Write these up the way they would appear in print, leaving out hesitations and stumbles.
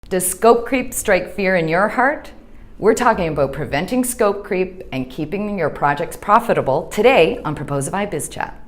Does scope creep strike fear in your heart? We're talking about preventing scope creep and keeping your projects profitable today on Proposify Biz Chat.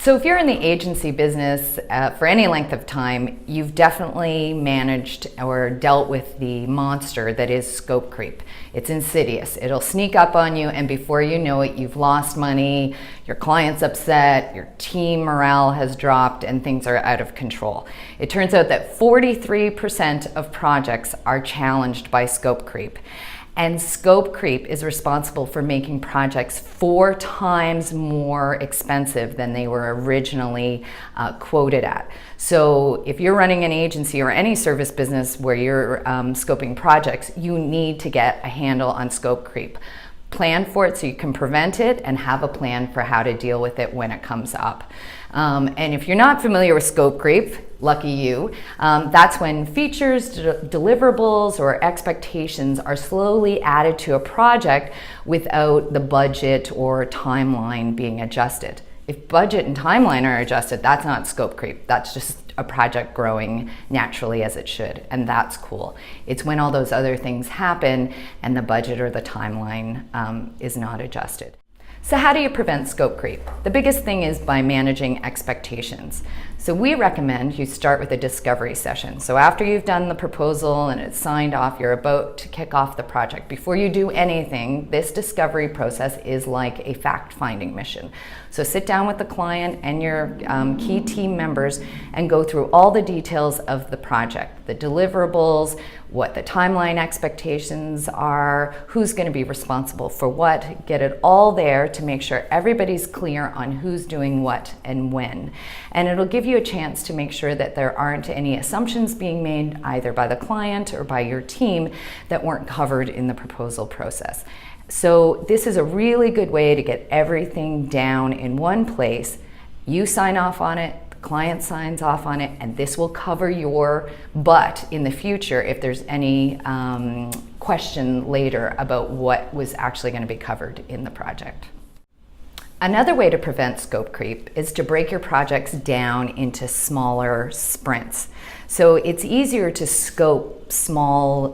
So if you're in the agency business for any length of time, you've definitely managed or dealt with the monster that is scope creep. It's insidious. It'll sneak up on you, and before you know it, you've lost money, your client's upset, your team morale has dropped, and things are out of control. It turns out that 43% of projects are challenged by scope creep. And scope creep is responsible for making projects 4 times more expensive than they were originally quoted at. So if you're running an agency or any service business where you're scoping projects, you need to get a handle on scope creep. Plan for it so you can prevent it, and have a plan for how to deal with it when it comes up. And if you're not familiar with scope creep, lucky you, that's when features, deliverables, or expectations are slowly added to a project without the budget or timeline being adjusted. If budget and timeline are adjusted, that's not scope creep. That's just a project growing naturally as it should, and that's cool. It's when all those other things happen and the budget or the timeline is not adjusted. So how do you prevent scope creep? The biggest thing is by managing expectations. So we recommend you start with a discovery session. So after you've done the proposal and it's signed off, you're about to kick off the project. Before you do anything, this discovery process is like a fact-finding mission. So sit down with the client and your key team members and go through all the details of the project, the deliverables, what the timeline expectations are, who's going to be responsible for what, get it all there to make sure everybody's clear on who's doing what and when. And it'll give you a chance to make sure that there aren't any assumptions being made either by the client or by your team that weren't covered in the proposal process. So this is a really good way to get everything down in one place. You sign off on it, the client signs off on it, and this will cover your butt in the future if there's any question later about what was actually going to be covered in the project. Another way to prevent scope creep is to break your projects down into smaller sprints. So it's easier to scope small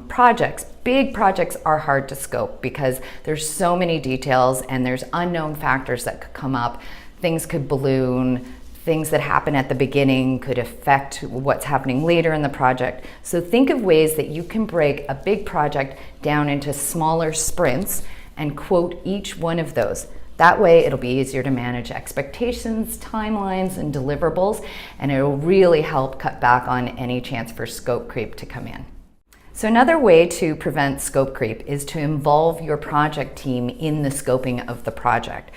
projects. Big projects are hard to scope because there's so many details and there's unknown factors that could come up. Things could balloon, things that happen at the beginning could affect what's happening later in the project. So think of ways that you can break a big project down into smaller sprints and quote each one of those. That way it'll be easier to manage expectations, timelines, and deliverables, and it'll really help cut back on any chance for scope creep to come in. So another way to prevent scope creep is to involve your project team in the scoping of the project.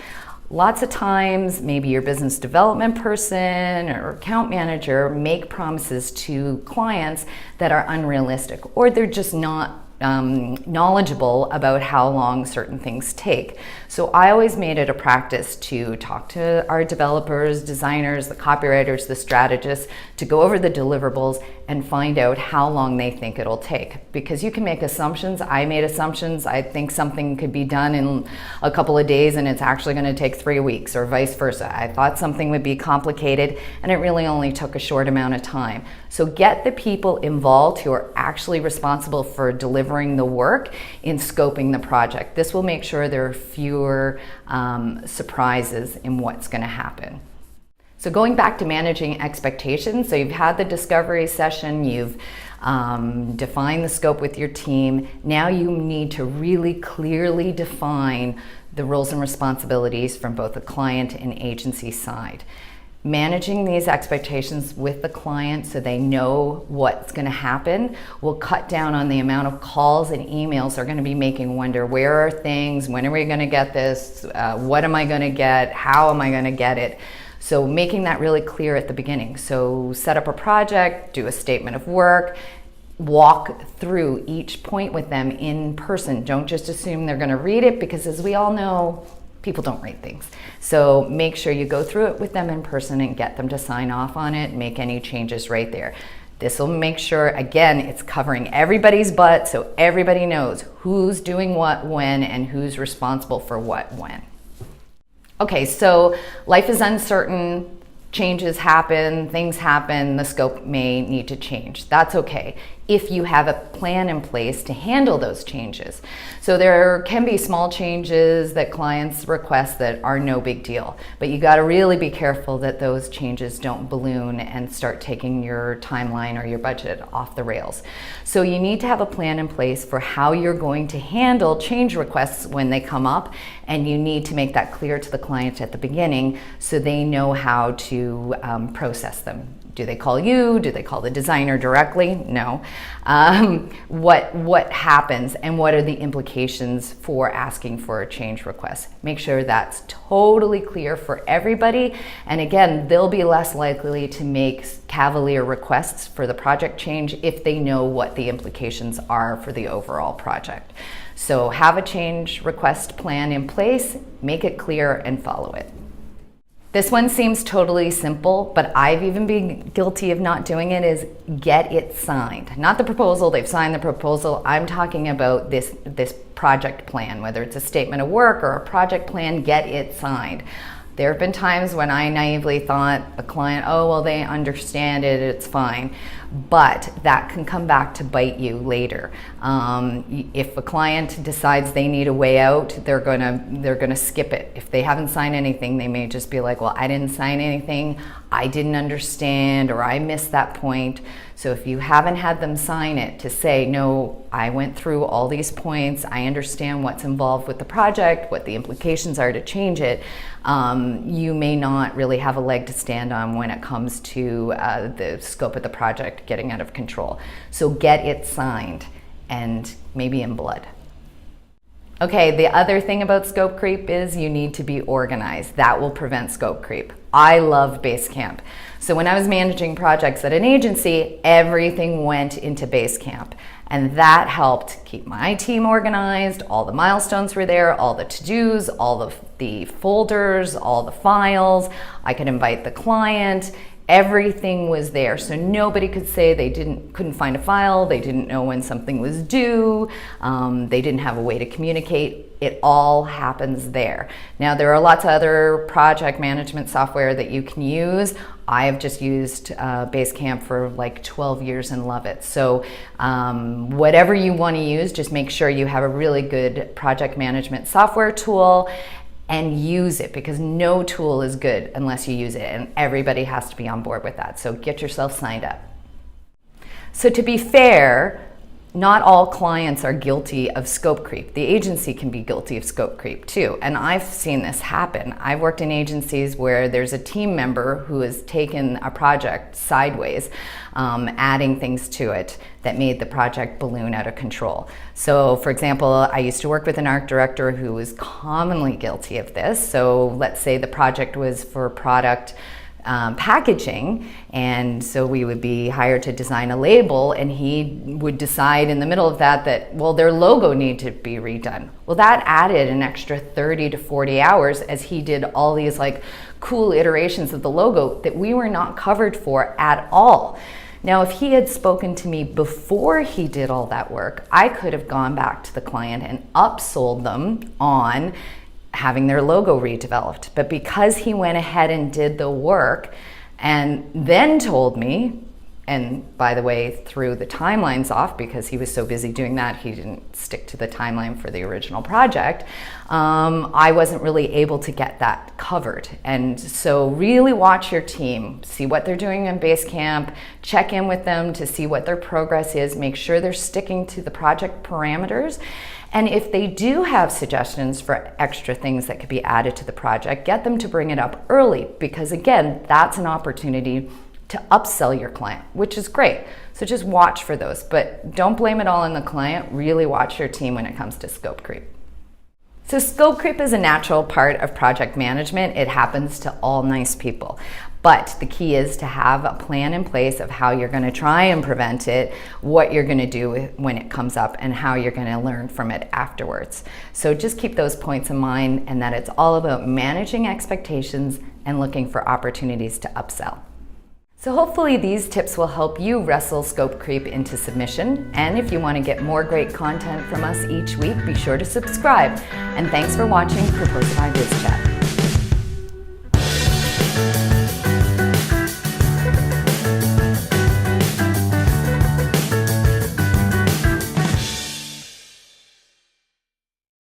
Lots of times, maybe your business development person or account manager make promises to clients that are unrealistic, or they're just not knowledgeable about how long certain things take. So I always made it a practice to talk to our developers, designers, the copywriters, the strategists, to go over the deliverables and find out how long they think it'll take. Because you can make assumptions. I made assumptions. I think something could be done in a couple of days and it's actually going to take 3 weeks, or vice versa. I thought something would be complicated and it really only took a short amount of time. So get the people involved who are actually responsible for delivering the work in scoping the project. This will make sure there are fewer surprises in what's going to happen. So going back to managing expectations, so you've had the discovery session, you've defined the scope with your team. Now you need to really clearly define the roles and responsibilities from both the client and agency side. Managing these expectations with the client so they know what's going to happen will cut down on the amount of calls and emails they're going to be making. Wonder, where are things? When are we going to get this? What am I going to get? How am I going to get it? So making that really clear at the beginning. So set up a project, do a statement of work, walk through each point with them in person. Don't just assume they're going to read it, because as we all know, people don't read things. So make sure you go through it with them in person and get them to sign off on it and make any changes right there. This will make sure, again, it's covering everybody's butt so everybody knows who's doing what when and who's responsible for what when. Okay, so life is uncertain, changes happen, things happen, the scope may need to change. That's okay if you have a plan in place to handle those changes. So there can be small changes that clients request that are no big deal, but you got to really be careful that those changes don't balloon and start taking your timeline or your budget off the rails. So you need to have a plan in place for how you're going to handle change requests when they come up, and you need to make that clear to the client at the beginning so they know how to process them. Do they call you? Do they call the designer directly? No. What happens and what are the implications for asking for a change request? Make sure that's totally clear for everybody. And again, they'll be less likely to make cavalier requests for the project change if they know what the implications are for the overall project. So have a change request plan in place, make it clear, and follow it. This one seems totally simple, but I've even been guilty of not doing it, is get it signed. Not the proposal, they've signed the proposal. I'm talking about this project plan, whether it's a statement of work or a project plan, get it signed. There have been times when I naively thought a client, oh, well, they understand it, it's fine. But that can come back to bite you later. If a client decides they need a way out, they're gonna skip it. If they haven't signed anything, they may just be like, well, I didn't sign anything, I didn't understand, or I missed that point. So if you haven't had them sign it to say, no, I went through all these points, I understand what's involved with the project, what the implications are to change it, you may not really have a leg to stand on when it comes to the scope of the project getting out of control. So get it signed, and maybe in blood. Okay, the other thing about scope creep is you need to be organized. That will prevent scope creep. I love Basecamp. So when I was managing projects at an agency, everything went into Basecamp. And that helped keep my team organized. All the milestones were there, all the to-dos, all the folders, all the files. I could invite the client. Everything was there, so nobody could say they couldn't find a file, they didn't know when something was due, they didn't have a way to communicate. It all happens there. Now, there are lots of other project management software that you can use. I have just used Basecamp for like 12 years and love it. So whatever you want to use, just make sure you have a really good project management software tool and use it, because no tool is good unless you use it, and everybody has to be on board with that. So get yourself signed up. So to be fair, not all clients are guilty of scope creep. The agency can be guilty of scope creep too, and I've seen this happen. I've worked in agencies where there's a team member who has taken a project sideways, adding things to it that made the project balloon out of control. So for example, I used to work with an art director who was commonly guilty of this. So let's say the project was for product packaging, and so we would be hired to design a label, and he would decide in the middle of that well, their logo needed to be redone. Well, that added an extra 30 to 40 hours as he did all these like cool iterations of the logo that we were not covered for at all. Now, if he had spoken to me before he did all that work, I could have gone back to the client and upsold them on having their logo redeveloped. But because he went ahead and did the work and then told me, and by the way, threw the timelines off because he was so busy doing that, he didn't stick to the timeline for the original project, I wasn't really able to get that covered. And so really watch your team, see what they're doing in Basecamp, check in with them to see what their progress is, make sure they're sticking to the project parameters. And if they do have suggestions for extra things that could be added to the project, get them to bring it up early, because again, that's an opportunity to upsell your client, which is great. So just watch for those, but don't blame it all on the client. Really watch your team when it comes to scope creep. So scope creep is a natural part of project management. It happens to all nice people. But the key is to have a plan in place of how you're going to try and prevent it, what you're going to do when it comes up, and how you're going to learn from it afterwards. So just keep those points in mind, and that it's all about managing expectations and looking for opportunities to upsell. So hopefully these tips will help you wrestle scope creep into submission. And if you want to get more great content from us each week, be sure to subscribe. And thanks for watching Proposify Biz Chat.